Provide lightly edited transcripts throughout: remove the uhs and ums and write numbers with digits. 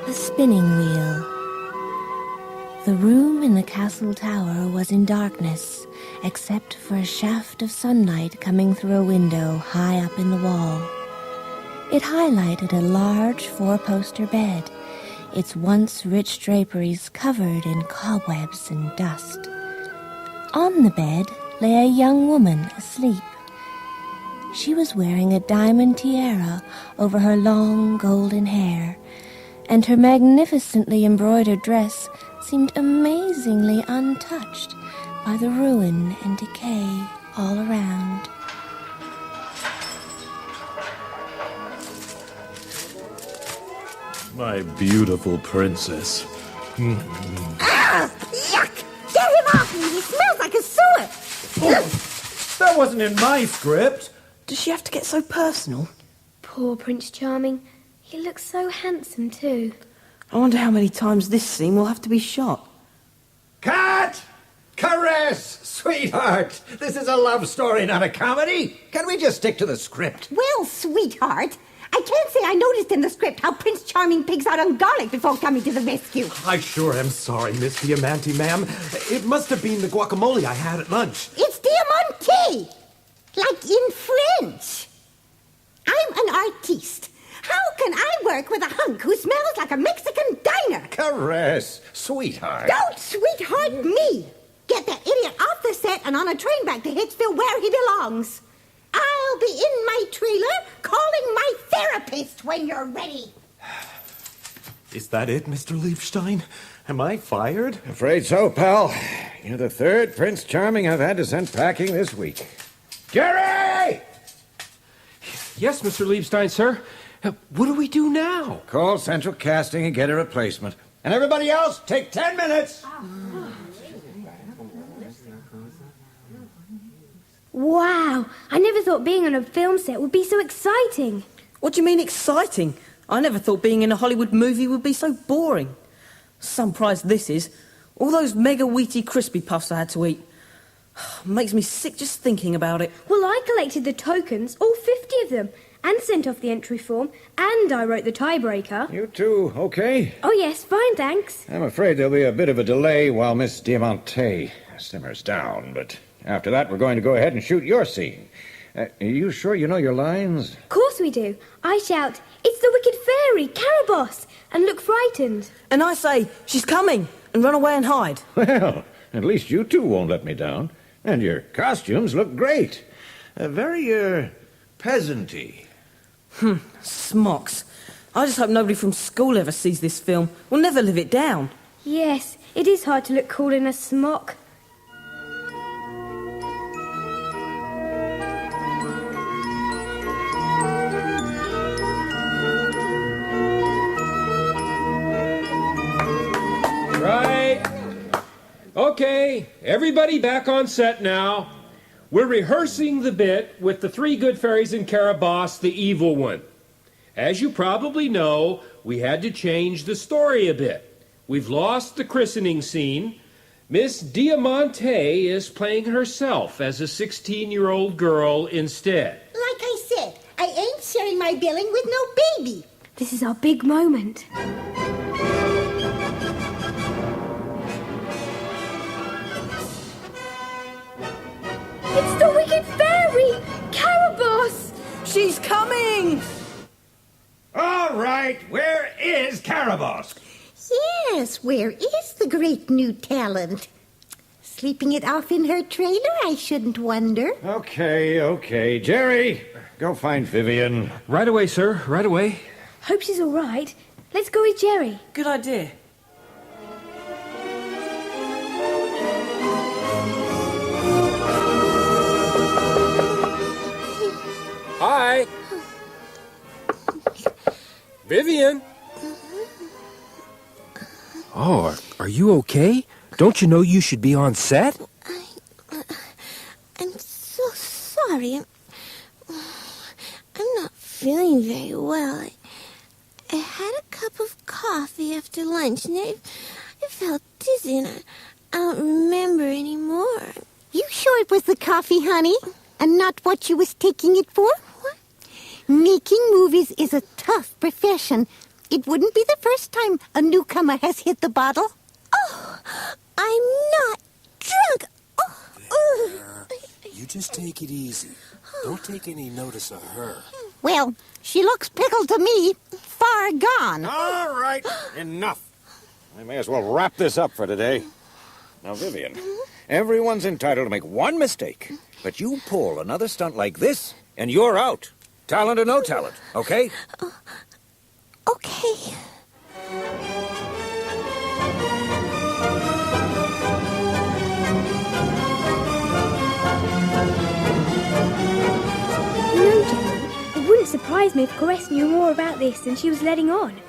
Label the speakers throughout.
Speaker 1: The spinning wheel. The room in the castle tower was in darkness, except for a shaft of sunlight coming through a window high up in the wall. It highlighted a large four-poster bed, its once rich draperies covered in cobwebs and dust. On the bed lay a young woman asleep. She was wearing a diamond tiara over her long golden hair, and her magnificently embroidered dress seemed amazingly untouched by the ruin and decay all around.
Speaker 2: My beautiful princess.
Speaker 3: Ah! Yuck! Get him off me! He smells like a sewer!
Speaker 2: Oh, that wasn't in my script.
Speaker 4: Does she have to get so personal?
Speaker 5: Poor Prince Charming. He looks so handsome, too.
Speaker 4: I wonder how many times this scene will have to be shot.
Speaker 6: Cut! Caress! Sweetheart! This is a love story, not a comedy. Can we just stick to the script?
Speaker 3: Well, sweetheart, I can't say I noticed in the script how Prince Charming pigs out on garlic before coming to the rescue.
Speaker 2: I sure am sorry, Miss Diamante, ma'am. It must have been the guacamole I had at lunch.
Speaker 3: It's diamante! Like in French. I'm an artiste. How can I work with a hunk who smells like a Mexican diner?
Speaker 6: Caress! Sweetheart!
Speaker 3: Don't sweetheart me! Get that idiot off the set and on a train back to Hitsville where he belongs. I'll be in my trailer calling my therapist when you're ready.
Speaker 2: Is that it, Mr. Liebstein? Am I fired?
Speaker 6: Afraid so, pal. You're the third Prince Charming I've had to send packing this week. Jerry!
Speaker 7: Yes, Mr. Liebstein, sir. What do we do now?
Speaker 6: Call Central Casting and get a replacement. And everybody else, take 10 minutes.
Speaker 5: Wow, I never thought being on a film set would be so exciting.
Speaker 4: What do you mean exciting? I never thought being in a Hollywood movie would be so boring. Some prize this is. All those mega wheaty crispy puffs I had to eat. Makes me sick just thinking about it.
Speaker 5: Well, I collected the tokens, all 50 of them, and sent off the entry form, and I wrote the tiebreaker.
Speaker 6: You two, okay?
Speaker 5: Oh, yes, fine, thanks.
Speaker 6: I'm afraid there'll be a bit of a delay while Miss Diamante simmers down, but after that we're going to go ahead and shoot your scene. Are you sure you know your lines?
Speaker 5: Of course we do. I shout, "It's the wicked fairy, Caraboss," and look frightened.
Speaker 4: And I say, "She's coming," and run away and hide.
Speaker 6: Well, at least you two won't let me down. And your costumes look great. Very, peasanty.
Speaker 4: Smocks. I just hope nobody from school ever sees this film. We'll never live it down.
Speaker 5: Yes, it is hard to look cool in a smock.
Speaker 7: Right. Okay, everybody back on set now. We're rehearsing the bit with the three good fairies and Caraboss, the evil one. As you probably know, we had to change the story a bit. We've lost the christening scene. Miss Diamante is playing herself as a 16-year-old girl instead.
Speaker 3: Like I said, I ain't sharing my billing with no baby.
Speaker 5: This is our big moment. It's the wicked fairy, Caraboss!
Speaker 4: She's coming!
Speaker 6: All right, where is Caraboss?
Speaker 3: Yes, where is the great new talent? Sleeping it off in her trailer, I shouldn't wonder.
Speaker 6: Okay. Jerry, go find Vivian.
Speaker 7: Right away, sir, right away.
Speaker 5: Hope she's all right. Let's go with Jerry.
Speaker 4: Good idea.
Speaker 7: Hi. Vivian. Oh, are you okay? Don't you know you should be on set?
Speaker 1: I'm so sorry. I'm not feeling very well. I had a cup of coffee after lunch, and I felt dizzy, and I don't remember anymore.
Speaker 3: You sure it was the coffee, honey? And not what you was taking it for?
Speaker 1: What?
Speaker 3: Making movies is a tough profession. It wouldn't be the first time a newcomer has hit the bottle.
Speaker 1: Oh, I'm not drunk.
Speaker 8: You just take it easy. Don't take any notice of her.
Speaker 3: Well, she looks pickled to me. Far gone.
Speaker 6: All right, enough. I may as well wrap this up for today. Now, Vivian, everyone's entitled to make one mistake, but you pull another stunt like this, and you're out. Talent or no talent, okay?
Speaker 1: Okay.
Speaker 5: It wouldn't surprise me if Caress knew more about this than she was letting on.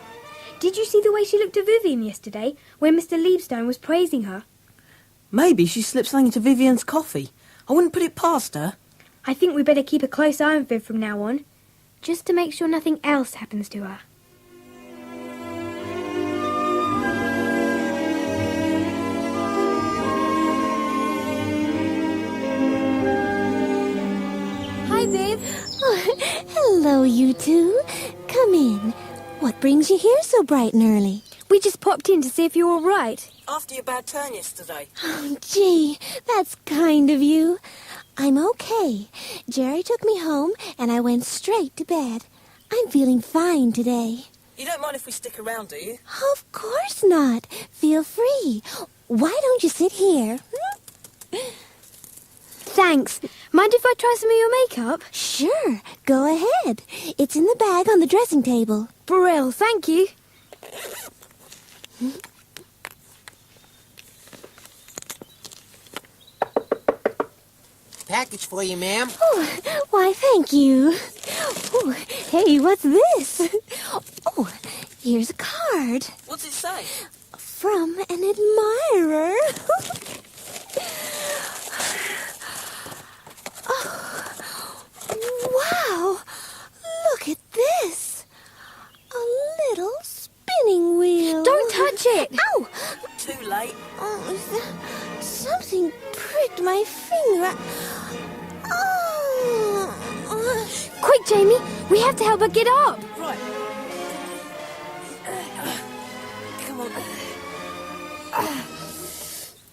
Speaker 5: Did you see the way she looked at Vivian yesterday when Mr. Liebstone was praising her?
Speaker 4: Maybe she slipped something into Vivian's coffee. I wouldn't put it past her.
Speaker 5: I think we better keep a close eye on Viv from now on, just to make sure nothing else happens to her. Hi, Viv.
Speaker 1: Oh, hello, you two. Come in. What brings you here so bright and early?
Speaker 5: We just popped in to see if you're all right.
Speaker 4: After your bad turn yesterday.
Speaker 1: Oh, gee, that's kind of you. I'm okay. Jerry took me home, and I went straight to bed. I'm feeling fine today.
Speaker 4: You don't mind if we stick around, do you?
Speaker 1: Of course not. Feel free. Why don't you sit here?
Speaker 5: Thanks. Mind if I try some of your makeup?
Speaker 1: Sure. Go ahead. It's in the bag on the dressing table.
Speaker 5: Brill, thank you.
Speaker 8: Package for you, ma'am.
Speaker 1: Oh, why, thank you. Oh, hey, what's this? Oh, here's a card.
Speaker 4: What's it say?
Speaker 1: From an admirer. Oh, wow. Look at this. A little spinning wheel.
Speaker 5: Don't touch it.
Speaker 1: Ow!
Speaker 4: Too late.
Speaker 1: Oh, something pricked my finger. Oh.
Speaker 5: Quick, Jamie. We have to help her get up.
Speaker 4: Right. Come on.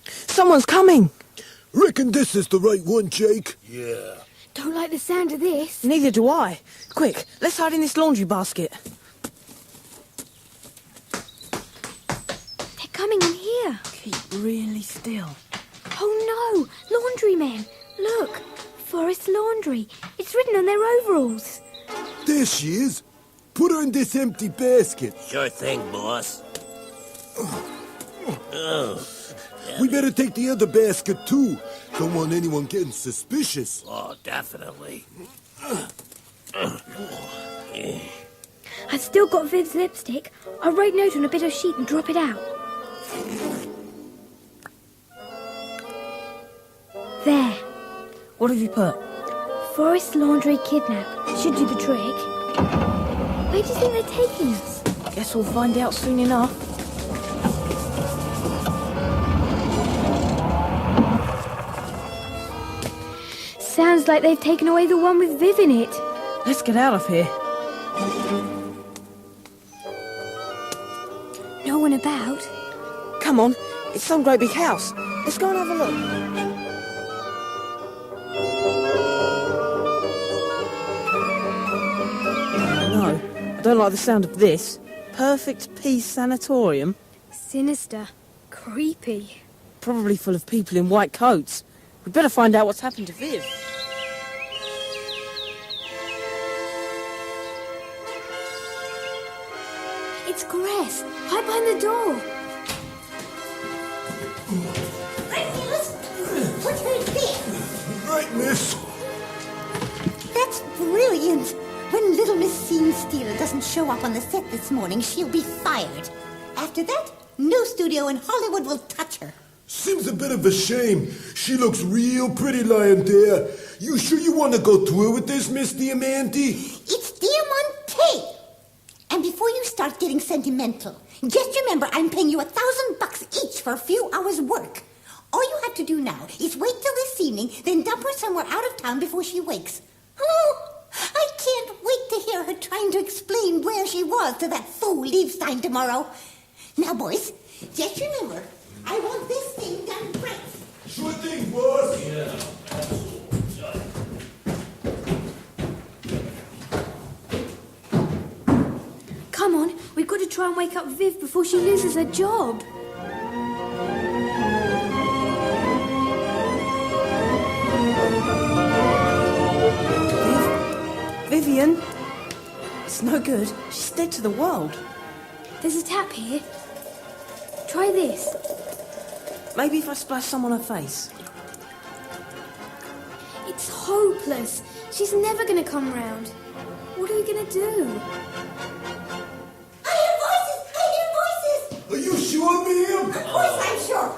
Speaker 4: Someone's coming.
Speaker 9: Reckon this is the right one, Jake.
Speaker 8: Yeah.
Speaker 5: Don't like the sound of this.
Speaker 4: Neither do I. Quick, let's hide in this laundry basket.
Speaker 5: They're coming in here.
Speaker 4: Keep really still.
Speaker 5: Oh no, laundrymen. Look, Forest Laundry. It's written on their overalls.
Speaker 9: There she is. Put her in this empty basket.
Speaker 8: Sure thing, boss.
Speaker 9: We better take the other basket, too. Don't want anyone getting suspicious.
Speaker 8: Oh, definitely.
Speaker 5: I've still got Viv's lipstick. I'll write a note on a bit of sheet and drop it out. There.
Speaker 4: What have you put?
Speaker 5: Forest Laundry kidnap. Should do the trick. Where do you think they're taking us?
Speaker 4: Guess we'll find out soon enough.
Speaker 5: Sounds like they've taken away the one with Viv in it.
Speaker 4: Let's get out of here.
Speaker 5: No one about.
Speaker 4: Come on, it's some great big house. Let's go and have a look. No, I don't like the sound of this. Perfect Peace Sanatorium.
Speaker 5: Sinister. Creepy.
Speaker 4: Probably full of people in white coats. We'd better find out what's happened to Viv.
Speaker 5: It's Grace. Hide behind the door.
Speaker 3: Put her there.
Speaker 9: Right, miss.
Speaker 3: That's brilliant. When little Miss Scene Stealer doesn't show up on the set this morning, she'll be fired. After that, no studio in Hollywood will touch her.
Speaker 9: Seems a bit of a shame. She looks real pretty lying there. You sure you want to go tour with this, Miss Diamante?
Speaker 3: It's Diamante. And before you start getting sentimental, just remember I'm paying you $1,000 each for a few hours' work. All you have to do now is wait till this evening, then dump her somewhere out of town before she wakes. Oh, I can't wait to hear her trying to explain where she was to that fool Liebstein tomorrow. Now, boys, just remember, I want this thing done right.
Speaker 9: Sure thing, boss.
Speaker 8: Yeah.
Speaker 5: Come on, we've got to try and wake up Viv before she loses her job.
Speaker 4: Vivian? It's no good. She's dead to the world.
Speaker 5: There's a tap here. Try this.
Speaker 4: Maybe if I splash some on her face.
Speaker 5: It's hopeless. She's never going to come round. What are we going to do?
Speaker 3: I hear voices! I hear voices!
Speaker 9: Are you sure, ma'am?
Speaker 3: Of course I'm sure.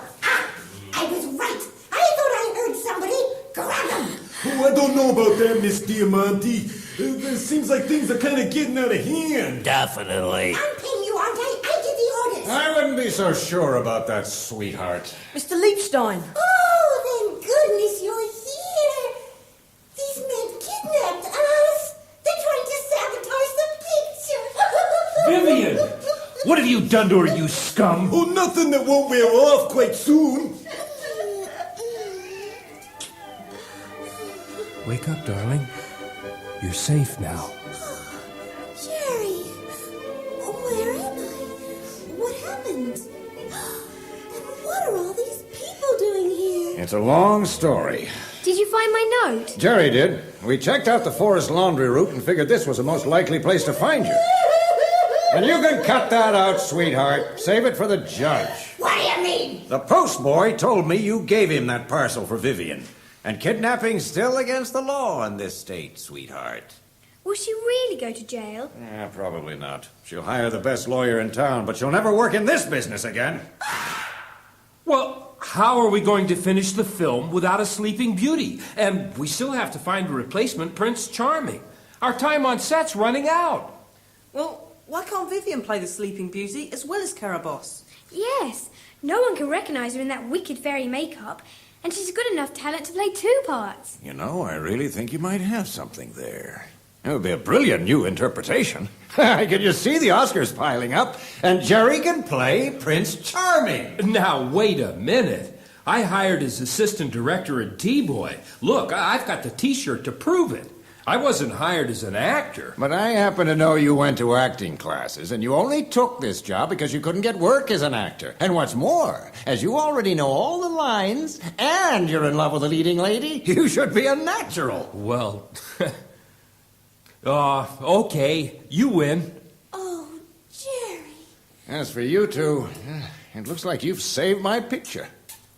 Speaker 3: I was right. I thought I heard somebody. Grab him!
Speaker 9: Oh, I don't know about that, Miss Diamante. It seems like things are kind of getting out of hand.
Speaker 8: Definitely.
Speaker 3: I'm paying you, aren't I? I give the orders.
Speaker 6: I wouldn't be so sure about that, sweetheart.
Speaker 4: Mr. Liebstein!
Speaker 3: Oh, thank goodness you're here. These men kidnapped us. They're trying to sabotage the picture.
Speaker 7: Vivian! What have you done to her, you scum?
Speaker 9: Oh, nothing that won't wear off quite soon.
Speaker 7: Wake up, darling. You're safe now.
Speaker 3: Jerry, where am I? What happened? And what are all these people doing here?
Speaker 6: It's a long story.
Speaker 5: Did you find my note?
Speaker 6: Jerry did. We checked out the forest laundry route and figured this was the most likely place to find you. And you can cut that out, sweetheart. Save it for the judge.
Speaker 3: What do you mean?
Speaker 6: The postboy told me you gave him that parcel for Vivian. And kidnapping's still against the law in this state, sweetheart.
Speaker 5: Will she really go to jail?
Speaker 6: Probably not. She'll hire the best lawyer in town, but she'll never work in this business again.
Speaker 7: Well, how are we going to finish the film without a sleeping beauty? And we still have to find a replacement Prince Charming. Our time on set's running out.
Speaker 4: Well, why can't Vivian play the Sleeping Beauty as well as Carabosse?
Speaker 5: Yes. No one can recognise her in that wicked fairy makeup. And she's got enough talent to play two parts.
Speaker 6: You know, I really think you might have something there. It would be a brilliant new interpretation. Can you see the Oscars piling up? And Jerry can play Prince Charming.
Speaker 7: Now, wait a minute. I hired his assistant director at T-Boy. Look, I've got the T-shirt to prove it. I wasn't hired as an actor.
Speaker 6: But I happen to know you went to acting classes, and you only took this job because you couldn't get work as an actor. And what's more, as you already know all the lines, and you're in love with the leading lady, you should be a natural.
Speaker 7: Well, okay, you win.
Speaker 3: Oh, Jerry.
Speaker 6: As for you two, it looks like you've saved my picture.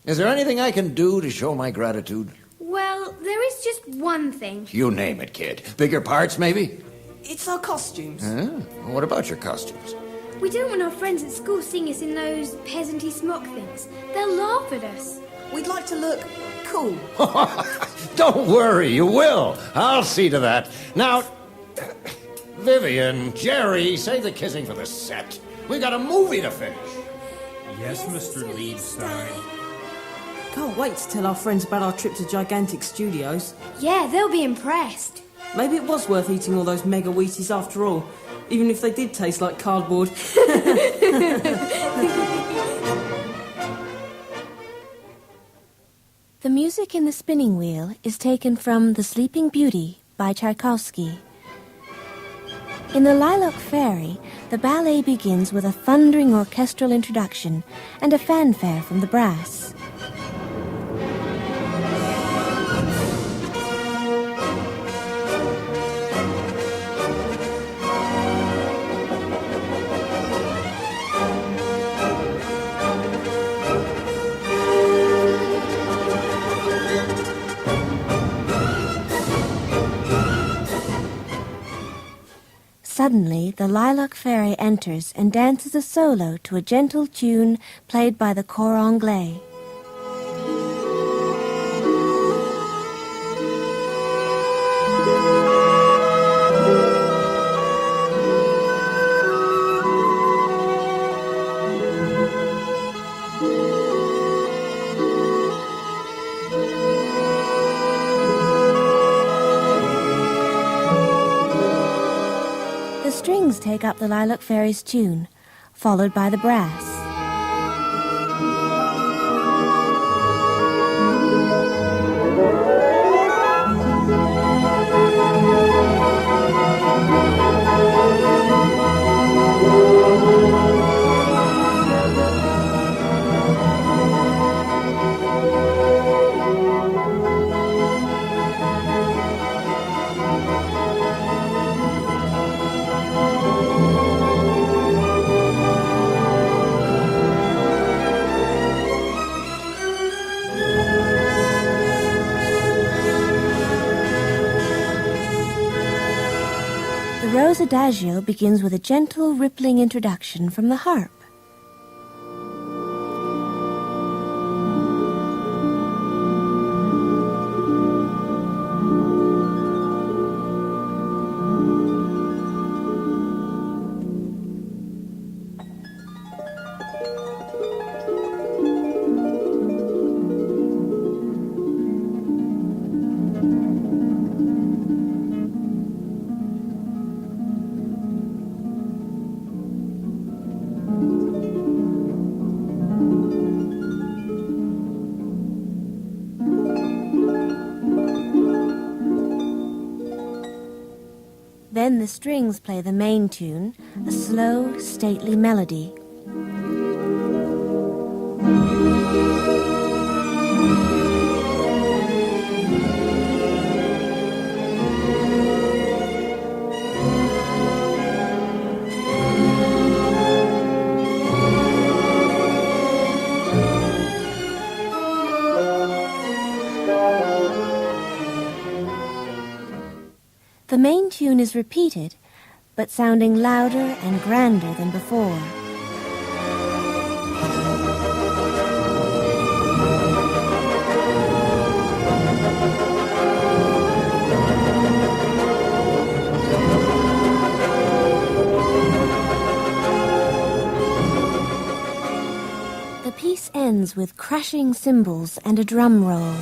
Speaker 6: Is there anything I can do to show my gratitude?
Speaker 5: Well, there is just one thing.
Speaker 6: You name it, kid. Bigger parts, maybe?
Speaker 4: It's our costumes.
Speaker 6: What about your costumes?
Speaker 5: We don't want our friends at school seeing us in those peasanty smock things. They'll laugh at us.
Speaker 4: We'd like to look cool.
Speaker 6: Don't worry, you will. I'll see to that. Now, Vivian, Jerry, save the kissing for the set. We got a movie to finish.
Speaker 7: Yes, Mr. Liebstein.
Speaker 4: Can't wait to tell our friends about our trip to Gigantic Studios.
Speaker 5: Yeah, they'll be impressed.
Speaker 4: Maybe it was worth eating all those mega Wheaties after all, even if they did taste like cardboard.
Speaker 1: The music in the spinning wheel is taken from The Sleeping Beauty by Tchaikovsky. In The Lilac Fairy, the ballet begins with a thundering orchestral introduction and a fanfare from the brass. Suddenly, the Lilac Fairy enters and dances a solo to a gentle tune played by the cor anglais. strings take up the Lilac Fairy's tune, followed by the brass. The Rose Adagio begins with a gentle, rippling introduction from the harp. Then the strings play the main tune, a slow, stately melody. The main tune is repeated, but sounding louder and grander than before. The piece ends with crashing cymbals and a drum roll.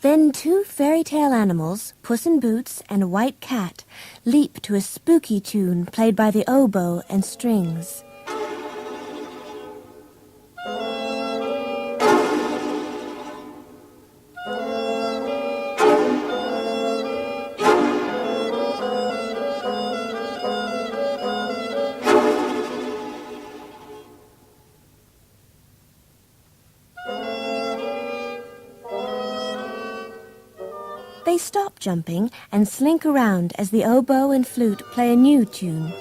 Speaker 1: Then two fairy tale animals, Puss in Boots and a white cat, leap to a spooky tune played by the oboe and strings. They stop jumping and slink around as the oboe and flute play a new tune.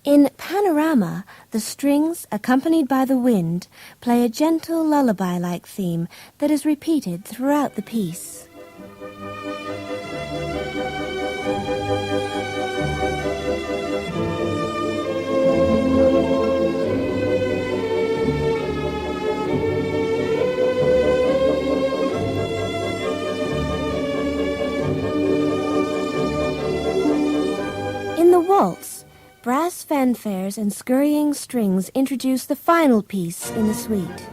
Speaker 1: In Panorama, the strings, accompanied by the wind, play a gentle lullaby-like theme that is repeated throughout the piece. In the waltz, brass fanfares and scurrying strings introduce the final piece in the suite.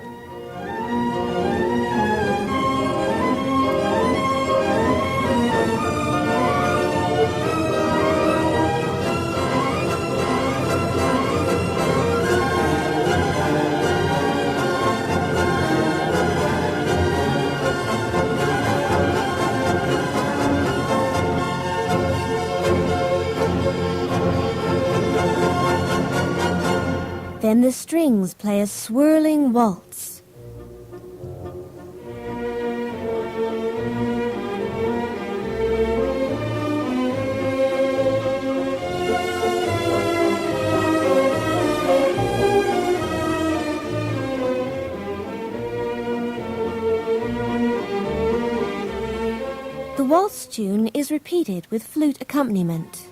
Speaker 1: Then the strings play a swirling waltz. The waltz tune is repeated with flute accompaniment.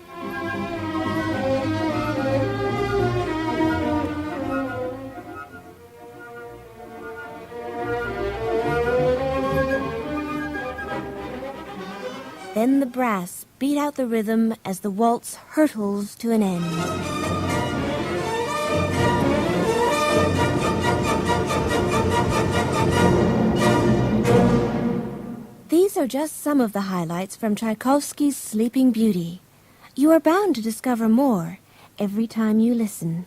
Speaker 1: Then the brass beat out the rhythm as the waltz hurtles to an end. These are just some of the highlights from Tchaikovsky's Sleeping Beauty. You are bound to discover more every time you listen.